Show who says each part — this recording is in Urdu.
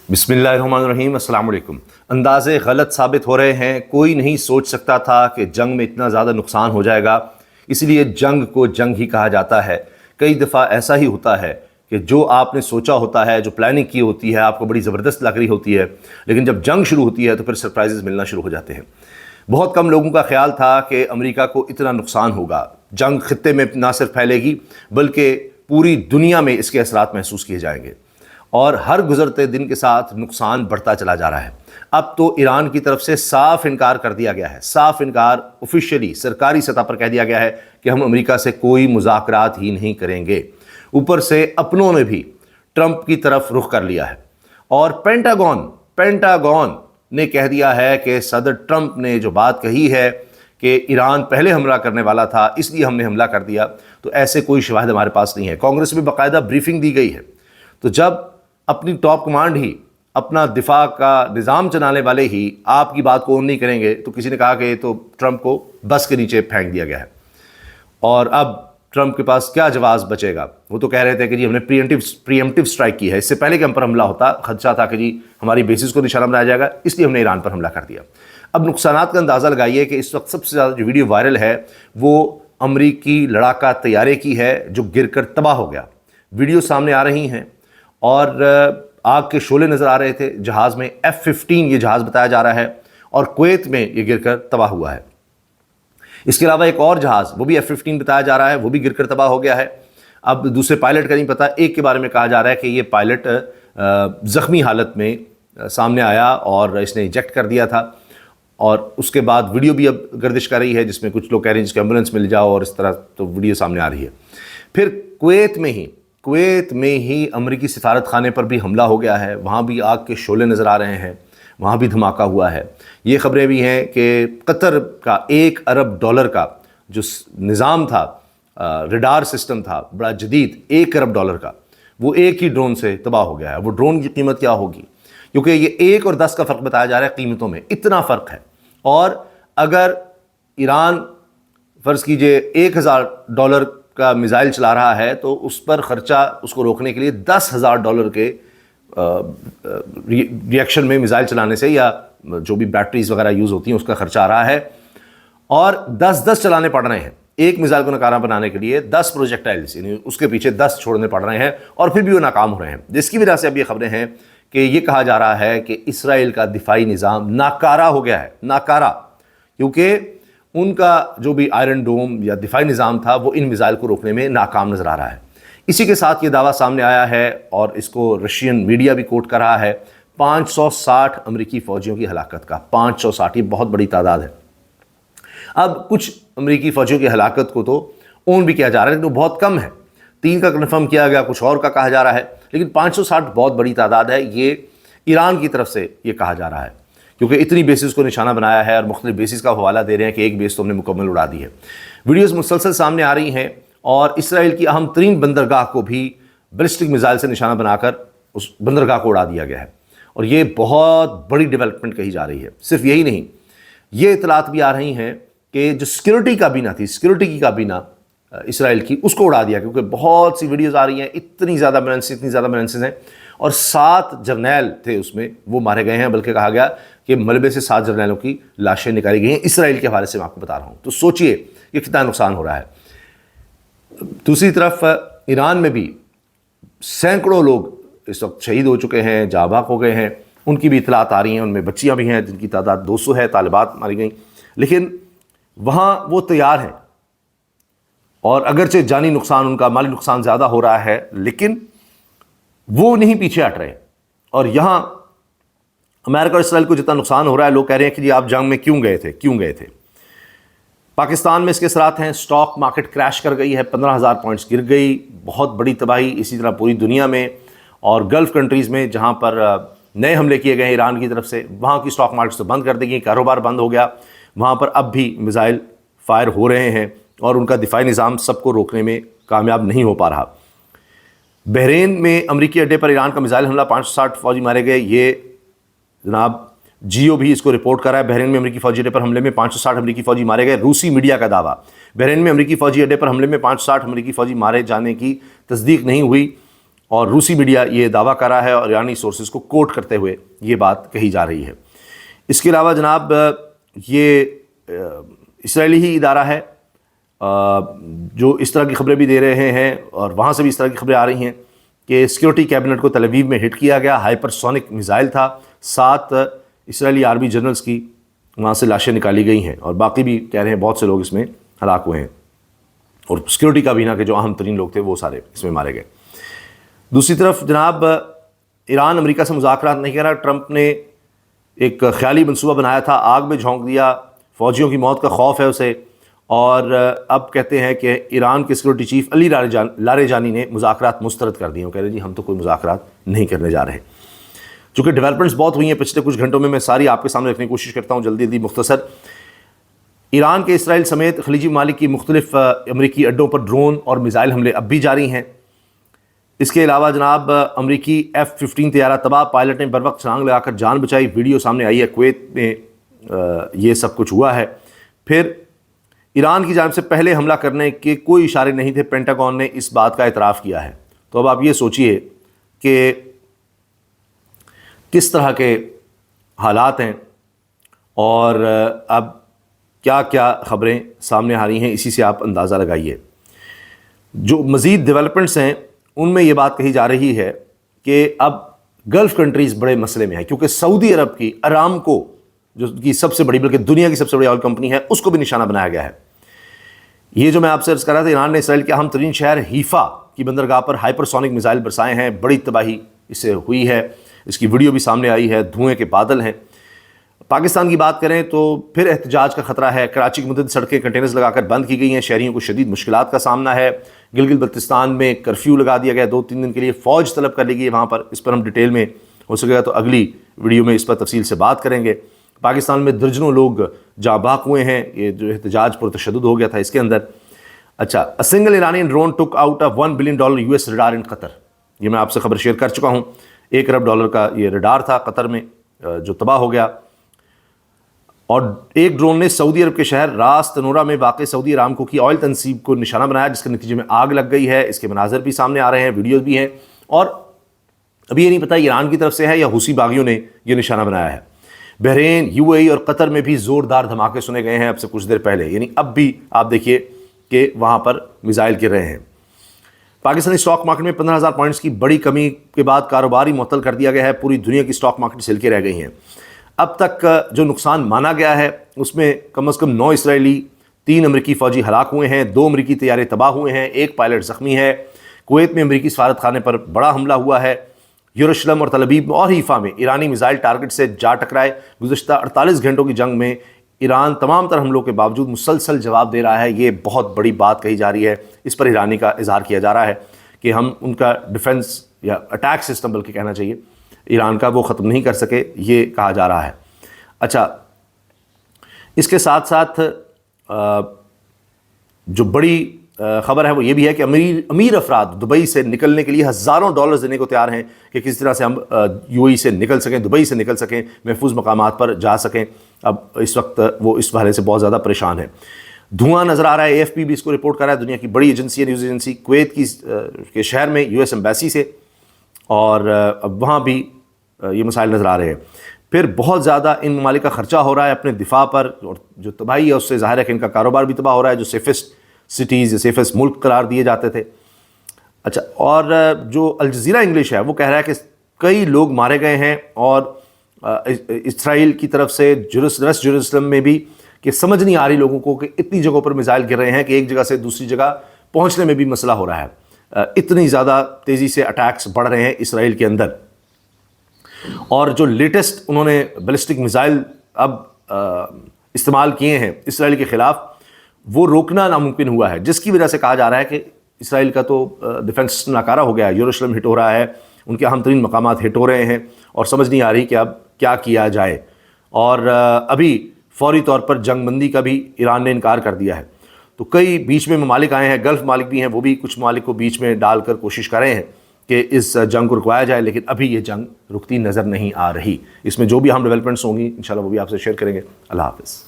Speaker 1: بسم اللہ الرحمن الرحیم۔ السلام علیکم۔ اندازے غلط ثابت ہو رہے ہیں۔ کوئی نہیں سوچ سکتا تھا کہ جنگ میں اتنا زیادہ نقصان ہو جائے گا، اس لیے جنگ کو جنگ ہی کہا جاتا ہے۔ کئی دفعہ ایسا ہی ہوتا ہے کہ جو آپ نے سوچا ہوتا ہے، جو پلاننگ کی ہوتی ہے، آپ کو بڑی زبردست لگ رہی ہوتی ہے، لیکن جب جنگ شروع ہوتی ہے تو پھر سرپرائزز ملنا شروع ہو جاتے ہیں۔ بہت کم لوگوں کا خیال تھا کہ امریکہ کو اتنا نقصان ہوگا۔ جنگ خطے میں نہ صرف پھیلے گی بلکہ پوری دنیا میں اس کے اثرات محسوس کیے جائیں گے، اور ہر گزرتے دن کے ساتھ نقصان بڑھتا چلا جا رہا ہے۔ اب تو ایران کی طرف سے صاف انکار کر دیا گیا ہے، صاف انکار، آفیشیلی سرکاری سطح پر کہہ دیا گیا ہے کہ ہم امریکہ سے کوئی مذاکرات ہی نہیں کریں گے۔ اوپر سے اپنوں نے بھی ٹرمپ کی طرف رخ کر لیا ہے، اور پینٹاگون نے کہہ دیا ہے کہ صدر ٹرمپ نے جو بات کہی ہے کہ ایران پہلے حملہ کرنے والا تھا اس لیے ہم نے حملہ کر دیا، تو ایسے کوئی شواہد ہمارے پاس نہیں ہے۔ کانگریس میں باقاعدہ بریفنگ دی گئی ہے۔ تو جب اپنی ٹاپ کمانڈ ہی، اپنا دفاع کا نظام چلانے والے ہی آپ کی بات کو نہیں کریں گے، تو کسی نے کہا کہ یہ تو ٹرمپ کو بس کے نیچے پھینک دیا گیا ہے، اور اب ٹرمپ کے پاس کیا جواز بچے گا؟ وہ تو کہہ رہے تھے کہ جی ہم نے پریمپٹیو سٹرائک کی ہے، اس سے پہلے کہ ہم پر حملہ ہوتا، خدشہ تھا کہ جی ہماری بیسز کو نشانہ بنایا جائے گا، اس لیے ہم نے ایران پر حملہ کر دیا۔ اب نقصانات کا اندازہ لگائیے کہ اس وقت سب سے زیادہ جو ویڈیو وائرل ہے وہ امریکی لڑاکا طیارے کی ہے جو گر کر تباہ ہو گیا۔ ویڈیو سامنے آ رہی ہیں اور آگ کے شعلے نظر آ رہے تھے۔ جہاز میں F-15 یہ جہاز بتایا جا رہا ہے، اور کویت میں یہ گر کر تباہ ہوا ہے۔ اس کے علاوہ ایک اور جہاز، وہ بھی F-15 بتایا جا رہا ہے، وہ بھی گر کر تباہ ہو گیا ہے۔ اب دوسرے پائلٹ کا نہیں پتہ، ایک کے بارے میں کہا جا رہا ہے کہ یہ پائلٹ زخمی حالت میں سامنے آیا اور اس نے ایجیکٹ کر دیا تھا، اور اس کے بعد ویڈیو بھی اب گردش کر رہی ہے جس میں کچھ لوگ کہہ رہے ہیں جس کے ایمبولینس مل جاؤ، اور اس طرح تو ویڈیو سامنے آ رہی ہے۔ پھر کویت میں ہی امریکی سفارت خانے پر بھی حملہ ہو گیا ہے، وہاں بھی آگ کے شعلے نظر آ رہے ہیں، وہاں بھی دھماکہ ہوا ہے۔ یہ خبریں بھی ہیں کہ قطر کا $1 ارب کا جو نظام تھا، ریڈار سسٹم تھا بڑا جدید، $1 ارب کا، وہ ایک ہی ڈرون سے تباہ ہو گیا ہے۔ وہ ڈرون کی قیمت کیا ہوگی؟ کیونکہ یہ 1 اور 10 کا فرق بتایا جا رہا ہے قیمتوں میں، اتنا فرق ہے۔ اور اگر ایران فرض کیجئے $1000 کا میزائل چلا رہا ہے تو اس پر خرچہ، اس کو روکنے کے لیے $10,000 کے ریئیکشن میں میزائل چلانے سے، یا جو بھی بیٹریز وغیرہ یوز ہوتی ہیں اس کا خرچہ آ رہا ہے، اور 10 چلانے پڑ رہے ہیں۔ ایک میزائل کو ناکارہ بنانے کے لیے 10 پروجیکٹائلز، یعنی اس کے پیچھے 10 چھوڑنے پڑ رہے ہیں، اور پھر بھی وہ ناکام ہو رہے ہیں، جس کی وجہ سے اب یہ خبریں ہیں کہ یہ کہا جا رہا ہے کہ اسرائیل کا دفاعی نظام ناکارہ ہو گیا ہے، ناکارہ، کیونکہ ان کا جو بھی آئرن ڈوم یا دفاعی نظام تھا وہ ان میزائل کو روکنے میں ناکام نظر آ رہا ہے۔ اسی کے ساتھ یہ دعویٰ سامنے آیا ہے، اور اس کو رشین میڈیا بھی کوٹ کر رہا ہے، 560 امریکی فوجیوں کی ہلاکت کا۔ 560، یہ بہت بڑی تعداد ہے۔ اب کچھ امریکی فوجیوں کی ہلاکت کو تو اون بھی کیا جا رہا ہے، لیکن وہ بہت کم ہے۔ 3 کا کنفرم کیا گیا، کچھ اور کا کہا جا رہا ہے، لیکن 560 بہت بڑی تعداد ہے۔ یہ ایران کی طرف سے یہ کہا جا رہا ہے، کیونکہ اتنی بیسز کو نشانہ بنایا ہے، اور مختلف بیسز کا حوالہ دے رہے ہیں کہ ایک بیس تو ہم نے مکمل اڑا دی ہے۔ ویڈیوز مسلسل سامنے آ رہی ہیں، اور اسرائیل کی اہم ترین بندرگاہ کو بھی بیلسٹک میزائل سے نشانہ بنا کر اس بندرگاہ کو اڑا دیا گیا ہے، اور یہ بہت بڑی ڈیولپمنٹ کہی جا رہی ہے۔ صرف یہی نہیں، یہ اطلاعات بھی آ رہی ہیں کہ جو سیکورٹی کابینہ تھی، سیکورٹی کی کابینہ اسرائیل کی، اس کو اڑا دیا، کیونکہ بہت سی ویڈیوز آ رہی ہیں، اتنی زیادہ ایمرجنسیز ہیں، اور 7 جرنیل تھے اس میں، وہ مارے گئے ہیں، بلکہ کہا گیا کہ ملبے سے 7 جرنیلوں کی لاشیں نکالی گئی ہیں، اسرائیل کے حوالے سے میں آپ کو بتا رہا ہوں۔ تو سوچئے کہ کتنا نقصان ہو رہا ہے۔ دوسری طرف ایران میں بھی سینکڑوں لوگ اس وقت شہید ہو چکے ہیں، جاں بحق ہو گئے ہیں، ان کی بھی اطلاعات آ رہی ہیں، ان میں بچیاں بھی ہیں جن کی تعداد 200 ہے، طالبات ماری گئیں، لیکن وہاں وہ تیار ہیں، اور اگرچہ جانی نقصان، ان کا مالی نقصان زیادہ ہو رہا ہے، لیکن وہ نہیں پیچھے ہٹ رہے۔ اور یہاں امریکہ اور اسرائیل کو جتنا نقصان ہو رہا ہے، لوگ کہہ رہے ہیں کہ جی آپ جنگ میں کیوں گئے تھے۔ پاکستان میں اس کے اثرات ہیں، سٹاک مارکیٹ کریش کر گئی ہے، 15,000 پوائنٹس گر گئی، بہت بڑی تباہی۔ اسی طرح پوری دنیا میں اور گلف کنٹریز میں جہاں پر نئے حملے کیے گئے ہیں ایران کی طرف سے، وہاں کی سٹاک مارکیٹس تو بند کر دی گئی، کاروبار بند ہو گیا، وہاں پر اب بھی میزائل فائر ہو رہے ہیں، اور ان کا دفاعی نظام سب کو روکنے میں کامیاب نہیں ہو پا رہا۔ بحرین میں امریکی اڈے پر ایران کا میزائل حملہ، 560 فوجی مارے گئے۔ یہ جناب جیو بھی اس کو رپورٹ کر رہا ہے، بحرین میں امریکی فوجی اڈے پر حملے میں 560 امریکی فوجی مارے گئے۔ روسی میڈیا کا دعویٰ، بحرین میں امریکی فوجی اڈے پر حملے میں 560 امریکی فوجی مارے جانے کی تصدیق نہیں ہوئی، اور روسی میڈیا یہ دعویٰ کر رہا ہے اور ایرانی سورسز کو کوٹ کرتے ہوئے یہ بات کہی جا رہی ہے۔ اس کے علاوہ جناب یہ اسرائیلی ہی ادارہ ہے جو اس طرح کی خبریں بھی دے رہے ہیں، اور وہاں سے بھی اس طرح کی خبریں آ رہی ہیں کہ سیکورٹی کیبنٹ کو تل ابیب میں ہٹ کیا گیا، ہائپر سونک میزائل تھا، 7 اسرائیلی آرمی جنرلز کی وہاں سے لاشیں نکالی گئی ہیں، اور باقی بھی کہہ رہے ہیں بہت سے لوگ اس میں ہلاک ہوئے ہیں، اور سیکورٹی کابینہ کے جو اہم ترین لوگ تھے وہ سارے اس میں مارے گئے۔ دوسری طرف جناب ایران امریکہ سے مذاکرات نہیں کر رہا۔ ٹرمپ نے ایک خیالی منصوبہ بنایا تھا، آگ میں جھونک دیا، فوجیوں کی موت کا خوف ہے اسے، اور اب کہتے ہیں کہ ایران کے سیکورٹی چیف علی لاریجانی نے مذاکرات مسترد کر دیے، وہ کہہ رہے ہیں جی ہم تو کوئی مذاکرات نہیں کرنے جا رہے۔ چونکہ ڈیولپمنٹس بہت ہوئی ہیں پچھلے کچھ گھنٹوں میں ساری آپ کے سامنے رکھنے کی کوشش کرتا ہوں جلدی مختصر۔ ایران کے اسرائیل سمیت خلیجی ممالک کی مختلف امریکی اڈوں پر ڈرون اور میزائل حملے اب بھی جاری ہیں۔ اس کے علاوہ جناب امریکی F-15 طیارہ تباہ، پائلٹ نے بروقت چھلانگ لگا کر جان بچائی، ویڈیو سامنے آئی ہے، کویت میں یہ سب کچھ ہوا ہے۔ پھر ایران کی جانب سے پہلے حملہ کرنے کے کوئی اشارے نہیں تھے، پینٹاگون نے اس بات کا اعتراف کیا ہے۔ تو اب آپ یہ سوچئے کہ کس طرح کے حالات ہیں اور اب کیا کیا خبریں سامنے آ رہی ہیں، اسی سے آپ اندازہ لگائیے۔ جو مزید ڈیولپمنٹس ہیں ان میں یہ بات کہی جا رہی ہے کہ اب گلف کنٹریز بڑے مسئلے میں ہیں، کیونکہ سعودی عرب کی ارامکو جو کی سب سے بڑی بلکہ دنیا کی سب سے بڑی آئل کمپنی ہے، اس کو بھی نشانہ بنایا گیا ہے۔ یہ جو میں آپ سے عرض کر رہا تھا، ایران نے اسرائیل کے اہم ترین شہر حیفا کی بندرگاہ پر ہائپر سونک میزائل برسائے ہیں، بڑی تباہی اس سے ہوئی ہے، اس کی ویڈیو بھی سامنے آئی ہے، دھوئیں کے بادل ہیں۔ پاکستان کی بات کریں تو پھر احتجاج کا خطرہ ہے، کراچی کی متعدد سڑکیں کنٹینرز لگا کر بند کی گئی ہیں، شہریوں کو شدید مشکلات کا سامنا ہے۔ گلگت بلتستان میں کرفیو لگا دیا گیا 2-3 دن کے لیے، فوج طلب کر لی گئی وہاں پر، اس پر ہم ڈیٹیل میں ہو سکے گا تو اگلی ویڈیو میں اس پر تفصیل سے بات کریں گے۔ پاکستان میں درجنوں لوگ جاں بحق ہوئے ہیں، یہ جو احتجاج پر تشدد ہو گیا تھا اس کے اندر۔ اچھا، a single Iranian drone took out a $1 billion US radar in قطر، یہ میں آپ سے خبر شیئر کر چکا ہوں، $1 ارب کا یہ ریڈار تھا قطر میں جو تباہ ہو گیا۔ اور ایک ڈرون نے سعودی عرب کے شہر راس تنورہ میں واقع سعودی ارامکو کی آئل تنصیب کو نشانہ بنایا، جس کے نتیجے میں آگ لگ گئی ہے۔ اس کے مناظر بھی سامنے آ رہے ہیں، ویڈیوز بھی ہیں، اور ابھی یہ نہیں پتہ ایران کی طرف سے ہے یا حوثی باغیوں نے یہ نشانہ بنایا ہے۔ بحرین، UAE اور قطر میں بھی زوردار دھماکے سنے گئے ہیں اب سے کچھ دیر پہلے، یعنی اب بھی آپ دیکھیے کہ وہاں پر میزائل گر رہے ہیں۔ پاکستانی اسٹاک مارکیٹ میں 15,000 پوائنٹس کی بڑی کمی کے بعد کاروبار ہی معطل کر دیا گیا ہے، پوری دنیا کی اسٹاک مارکیٹ ہل کے رہ گئی ہیں۔ اب تک جو نقصان مانا گیا ہے اس میں کم از کم 9 اسرائیلی، 3 امریکی فوجی ہلاک ہوئے ہیں، 2 امریکی طیارے تباہ ہوئے ہیں، 1 پائلٹ زخمی ہے۔ کویت میں امریکی سفارت خانے پر بڑا حملہ ہوا ہے۔ یروشلم اور تل ابیب اور حیفا میں ایرانی میزائل ٹارگٹ سے جا ٹکرائے۔ گزشتہ 48 گھنٹوں کی جنگ میں ایران تمام تر حملوں کے باوجود مسلسل جواب دے رہا ہے، یہ بہت بڑی بات کہی جا رہی ہے۔ اس پر ایرانی کا اظہار کیا جا رہا ہے کہ ہم ان کا ڈیفنس یا اٹیک سسٹم بلکہ کہنا چاہیے ایران کا وہ ختم نہیں کر سکے، یہ کہا جا رہا ہے۔ اچھا، اس کے ساتھ ساتھ جو بڑی خبر ہے وہ یہ بھی ہے کہ امیر افراد دبئی سے نکلنے کے لیے ہزاروں ڈالرز دینے کو تیار ہیں کہ کس طرح سے ہم UAE سے نکل سکیں، دبئی سے نکل سکیں، محفوظ مقامات پر جا سکیں۔ اب اس وقت وہ اس حوالے سے بہت زیادہ پریشان ہے۔ دھواں نظر آ رہا ہے، AFP بھی اس کو رپورٹ کر رہا ہے، دنیا کی بڑی ایجنسی ہے، نیوز ایجنسی، کویت کے شہر میں US ایمبیسی سے، اور اب وہاں بھی یہ مسائل نظر آ رہے ہیں۔ پھر بہت زیادہ ان ممالک کا خرچہ ہو رہا ہے اپنے دفاع پر، اور جو تباہی ہے اس سے ظاہر ہے کہ ان کا کاروبار بھی تباہ ہو رہا ہے، جو سیفسٹ سٹیز یا سیفسٹ ملک قرار دیے جاتے تھے۔ اچھا، اور جو الجزیرہ انگلش ہے وہ کہہ رہا ہے کہ کئی لوگ مارے گئے ہیں، اور اسرائیل کی طرف سے ویسٹ جیروسلم میں بھی کہ سمجھ نہیں آ رہی لوگوں کو کہ اتنی جگہوں پر میزائل گر رہے ہیں کہ ایک جگہ سے دوسری جگہ پہنچنے میں بھی مسئلہ ہو رہا ہے، اتنی زیادہ تیزی سے اٹیکس بڑھ رہے ہیں اسرائیل کے اندر۔ اور جو لیٹسٹ انہوں نے بیلسٹک میزائل اب استعمال کیے ہیں اسرائیل کے خلاف، وہ روکنا ناممکن ہوا ہے، جس کی وجہ سے کہا جا رہا ہے کہ اسرائیل کا تو ڈیفنس سسٹم ناکارہ ہو گیا ہے۔ یروشلم ہٹ ہو رہا ہے، ان کے اہم ترین مقامات ہٹ ہو رہے ہیں، اور سمجھ نہیں آ رہی کہ اب کیا کیا جائے۔ اور ابھی فوری طور پر جنگ بندی کا بھی ایران نے انکار کر دیا ہے۔ تو کئی بیچ میں ممالک آئے ہیں، گلف ممالک بھی ہیں، وہ بھی کچھ ممالک کو بیچ میں ڈال کر کوشش کر رہے ہیں کہ اس جنگ کو رکوایا جائے، لیکن ابھی یہ جنگ رکتی نظر نہیں آ رہی۔ اس میں جو بھی اہم ڈیولپمنٹس ہوں گی انشاءاللہ وہ بھی آپ سے شیئر کریں گے۔ اللہ حافظ۔